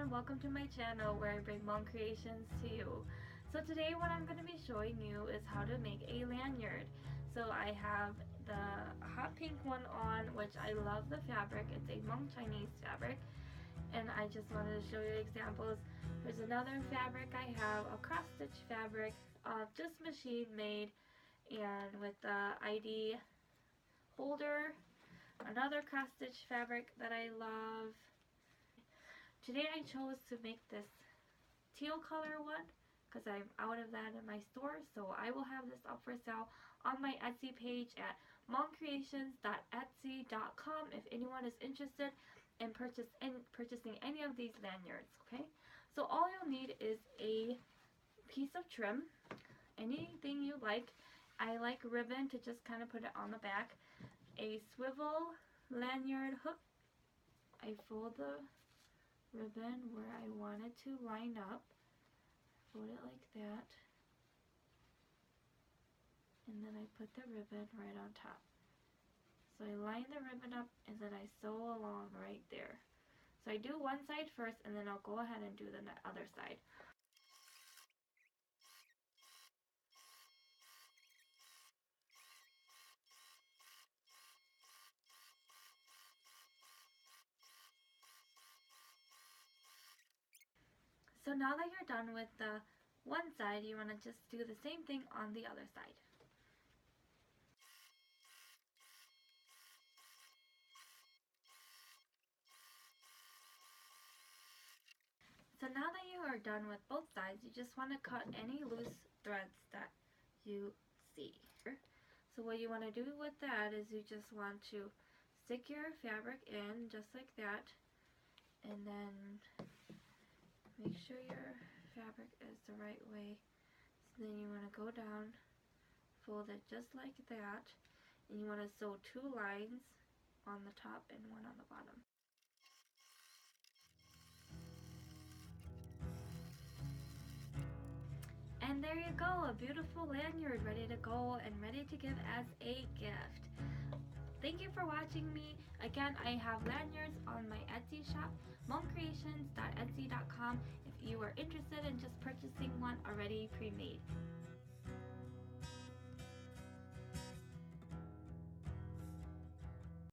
everyone, welcome to my channel where I bring Hmong creations to you. So today what I'm going to be showing you is how to make a lanyard. So I have the hot pink one on, which I love the fabric. It's a Hmong Chinese fabric, and I just wanted to show you examples. There's another fabric I have, a cross stitch fabric, just machine made, and with the ID holder. Another cross stitch fabric that I love. Today I chose to make this teal color one because I'm out of that in my store, so I will have this up for sale on my Etsy page at hmongcreations.etsy.com if anyone is interested in purchasing any of these lanyards. Okay, so all you'll need is a piece of trim, anything you like. I like ribbon to just kind of put it on the back, a swivel lanyard hook. I fold the ribbon where I want it to line up, fold it like that, and then I put the ribbon right on top. So I line the ribbon up and then I sew along right there. So I do one side first and then I'll go ahead and do the other side. So now that you're done with the one side, you want to just do the same thing on the other side. So now that you are done with both sides, you just want to cut any loose threads that you see. So what you want to do with that is you just want to stick your fabric in just like that, and then make sure your fabric is the right way. So then you want to go down, fold it just like that, and you want to sew two lines on the top and one on the bottom. And there you go, a beautiful lanyard ready to go and ready to give as a gift. Thank you for watching me. Again, I have lanyards on my Etsy shop, hmongcreations.etsy.com, if you are interested in just purchasing one already pre-made.